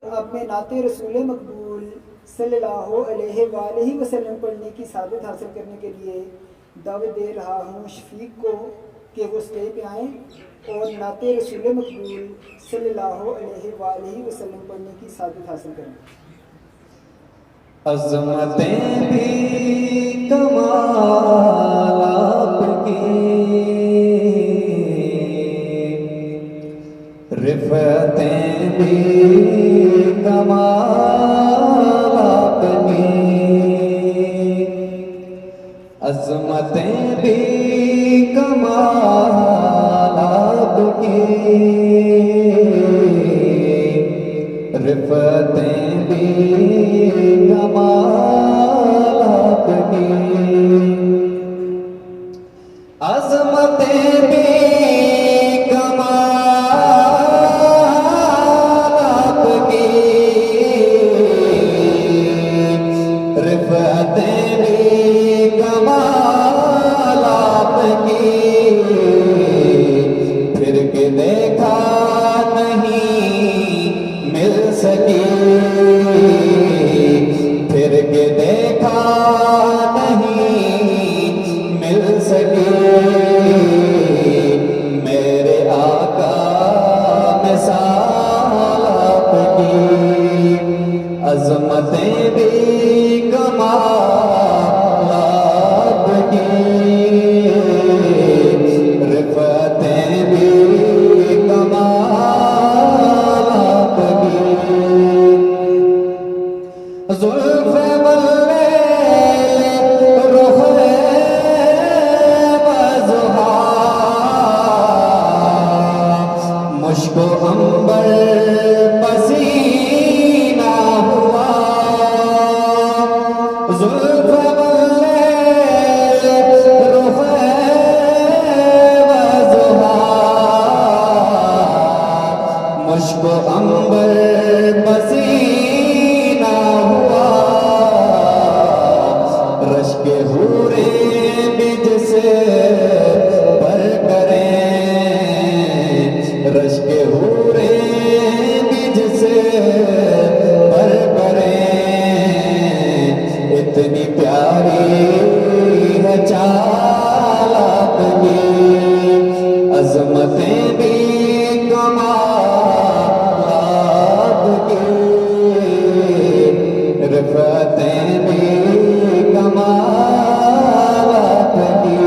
अपने नाते रसूल मकबूल सल्लल्लाहु अलैहि वसल्लम पढ़ने की सादत हासिल करने के लिए दावत दे रहा हूँ शफीक को कि वो स्टेज पे आएँ और नाते रसूल मकबूल सल्लल्लाहु अलैहि वसल्लम पढ़ने की सादत हासिल करें। अज़मतें भी कमाल आपकी, रिफ़तें भी कमाल आपकी, अज़मतें भी कमाल आपकी, रिफ़तें भी कमाल आपकी, अज़मतें भी कमाल आपकी, रिफ़तें भी कमाल आपकी, फिर के देखा नहीं मिल सकी, फिर के देखा नहीं मिल सकी, मेरे आका मिसाल आपकी, अज़मतें भी कमाल आपकी, रिफ़तें भी कमाल आपकी, ज़ुल्फ़े मुश्को अंबर पसीना हुआ, ज़ुल्फ़े रुख़े वज़ुहा, मुश्को अंबर पसीना हुआ, रश्के हूरे बिज से पर करें, रश्के हूरे बिज से पर करें, इतनी प्यारी है चाल आपकी, अज़मतें भी कमाल आपकी, रिफ़तें भी कमाल आपकी,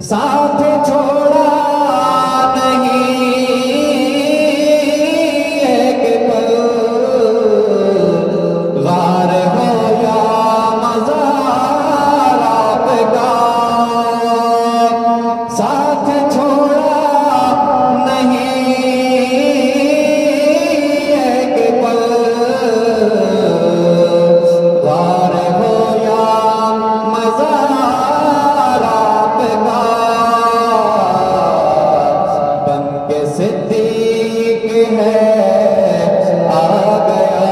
साथ छोड़ा नहीं एक पल, गार हो या मज़ार आपका, साथ छोड़ा नहीं एक पल, गार हो या मज़ार आपका, बनके सिद्दीक है आ गया,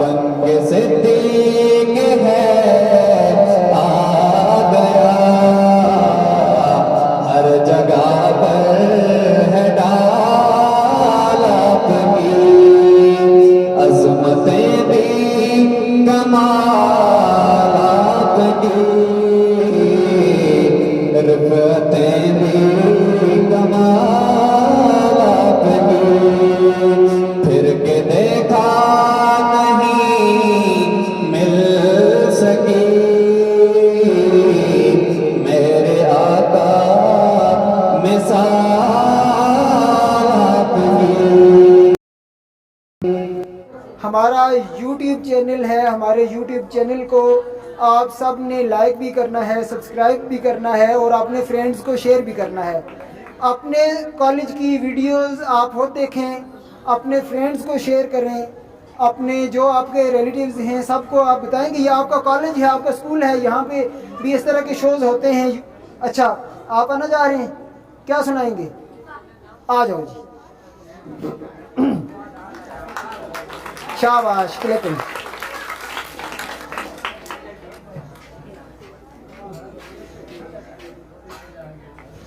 बनके सिद्दीक है आ गया, हर जगह पर है डाल आपकी, अज़मतें भी कमाल आपकी, रिफ़तें भी कमाल आपकी, फिर के देखा नहीं मिल सकी, मेरे आका मिसाल आपकी। हमारा YouTube चैनल है, हमारे YouTube चैनल को आप सब ने लाइक भी करना है, सब्सक्राइब भी करना है और अपने फ्रेंड्स को शेयर भी करना है। अपने कॉलेज की वीडियोस आप खुद देखें, अपने फ्रेंड्स को शेयर करें, अपने जो आपके रिलेटिव्स हैं सबको आप बताएं कि ये आपका कॉलेज है, आपका स्कूल है, यहाँ पे भी इस तरह के शोज़ होते हैं। अच्छा, आप आना जा रहे हैं, क्या सुनाएंगे? आ जाओ जी। शाबाश, क्लैपिंग।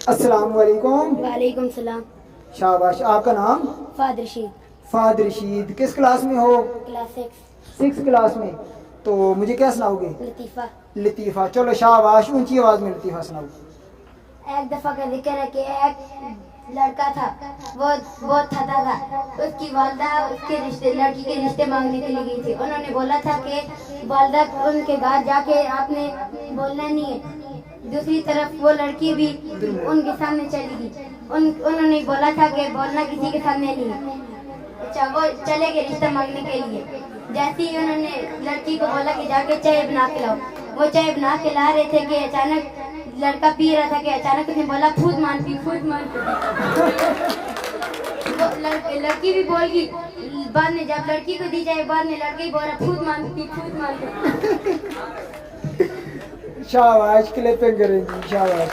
अस्सलाम वालेकुम। वालेकुम सलाम। शाबाश। आपका नाम? Fahd Rashid, Fahd Rashid. किस क्लास में हो? क्लास 6, 6 क्लास में। तो मुझे क्या सुनाओगे? लतीफ़ा। लतीफ़ा। चलो शाबाश, ऊंची आवाज में लतीफ़ा सुनाओ। एक दफ़ा का जिक्र है कि एक लड़का था, वो बहुत थका था। उसकी वालदा उसके रिश्ते, लड़की के रिश्ते मांगने के लिए गई थी। उन्होंने बोला था कि वालदा उनके घर जाके आपने बोलना नहीं है। दूसरी तरफ वो लड़की भी उनके सामने चली गई। उन्होंने बोला था कि बोलना किसी के सामने नहीं है। अच्छा, वो चले गए रिश्ता मांगने के लिए। जैसे ही उन्होंने लड़की को बोला कि जाके चाय बना के लाओ, वो चाय बना के ला रहे थे कि अचानक लड़का पी रहा था कि अचानक उसने बोला फूट मान पी, फूट मान पी। वो लड़की भी बोल गई। बाद में जब लड़की को दी जाए, बाद में लड़की बोला फूट मान पी, फूट मान पी। शाबाश, क्लिपिंग करेंगे। शाबाश।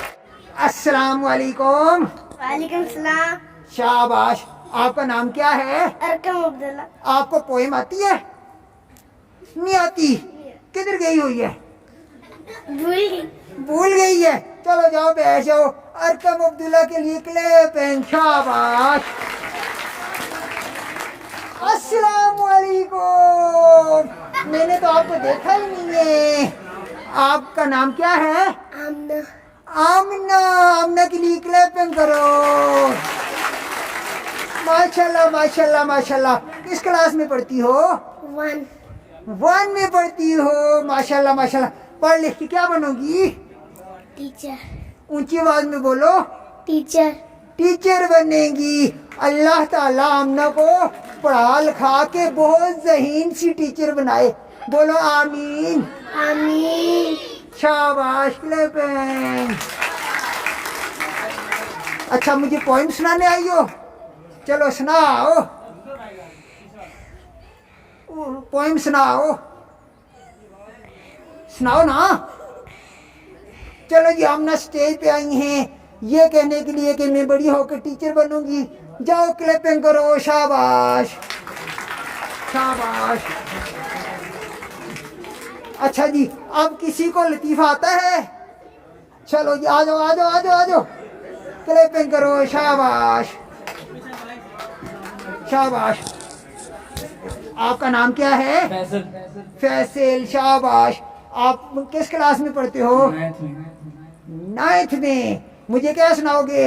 अस्सलाम वालेकुम। वालेकुम सलाम। शाबाश। आपका नाम क्या है? अरकम अब्दुल्ला। आपको पोएम आती है? नहीं आती? किधर गई हुई है? भूल गई है। चलो जाओ बैठ जाओ। अरकम अब्दुल्ला के लिए क्लिपिंग। शाबाश। अस्सलाम वालेकुम। मैंने तो आपको देखा ही नहीं है। आपका नाम क्या है? आमना। आमना। आमना के लिए क्लैपिंग करो। माशाल्लाह माशाल्लाह माशाल्लाह। किस क्लास में पढ़ती हो? 1 में पढ़ती हो। माशाल्लाह माशाल्लाह। पढ़ लिख के क्या बनोगी? टीचर। ऊंची आवाज में बोलो। टीचर। टीचर बनेगी। अल्लाह ताला आमना को पढ़ा लिखा के बहुत ज़हीन सी टीचर बनाए। बोलो आमीन। आमीन। शाबाश, क्लैपिंग। अच्छा, मुझे पोइम सुनाने आई हो? चलो सुनाओ, पोइम सुनाओ। सुनाओ ना। चलो जी, हम ना स्टेज पे आई हैं ये कहने के लिए कि मैं बड़ी होकर टीचर बनूंगी। जाओ क्लैपिंग करो। शाबाश शाबाश। अच्छा जी, अब किसी को लतीफ़ा आता है? चलो जी, आ जाओ आ जाओ आ जाओ आ जाओ। क्लैपिंग करो। शाबाश शाबाश। आपका नाम क्या है? फैसल। फैसल। शाबाश। आप किस क्लास में पढ़ते हो? 9th में। मुझे क्या सुनाओगे?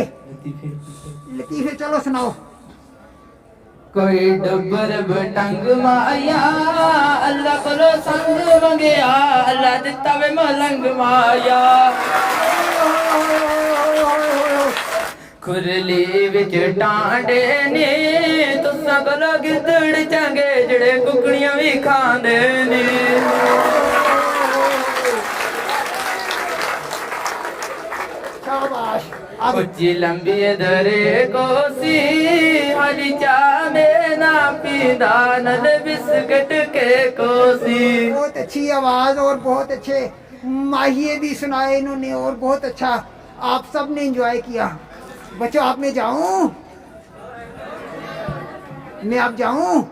लतीफ़े। चलो सुनाओ। कोई डबर बटंग माया अल्लाह कोलो संग मंगया अल्लाह दिता वे मलंग माया खुरली विच टांडे ने तुसां कोलो गिदड़ चंगे जेड़े कुकड़ियां भी खांदे ने शाबाश। उच्ची लंबी दरे कोसी हरी चा में ना पींदा नल बिस्किट के कोसी। बहुत अच्छी आवाज और बहुत अच्छे माहिए भी सुनाए इन्होंने और बहुत अच्छा। आप सब ने एंजॉय किया। बच्चों, आप में जाऊं? मैं अब जाऊं?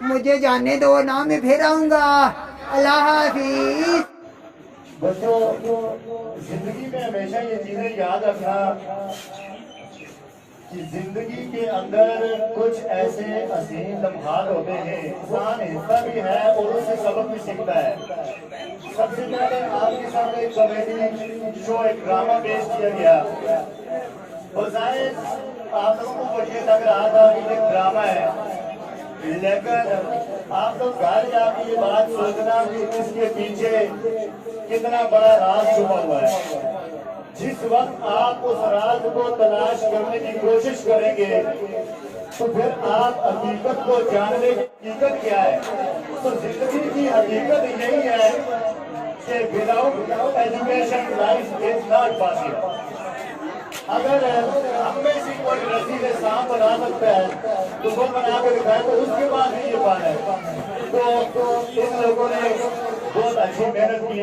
मुझे जाने दो ना, मैं फिर आऊंगा। अल्लाह हाफिज। बच्चों, जिंदगी में हमेशा ये चीजें याद रखना कि जिंदगी के अंदर कुछ ऐसे अजीम लम्हात होते हैं, इंसान हिस्सा भी है और उससे सबक भी सीखता है। सबसे पहले आपके सामने एक कॉमेडी शो, एक ड्रामा पेश किया गया और जाहिर आप लोगों को ये लग रहा था कि एक ड्रामा है, लेकिन आप लोग घर जाके ये बात सोचना कि इसके पीछे कितना बड़ा राज छुपा हुआ है। जिस वक्त आप उस राज को तलाश करने की कोशिश करेंगे तो फिर आप हकीकत को जानने की हकीकत क्या है। तो जिंदगी की हकीकत यही है कि without education life is not possible. अगर हम में से कोई रस्सी से सांप बना सकता है तो वो बना के दिखाए तो उसके पास ही ये पाना है। तो इन लोगों ने बहुत अच्छी मेहनत की,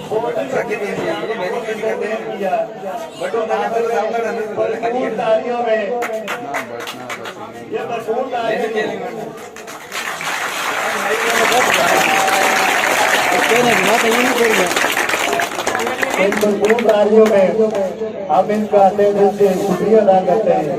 बहुत अच्छा किया। भरपूर तालियों में ये भरपूर तालियों इन भरपूर तालियों में हम इनका दिल से शुक्रिया अदा करते हैं।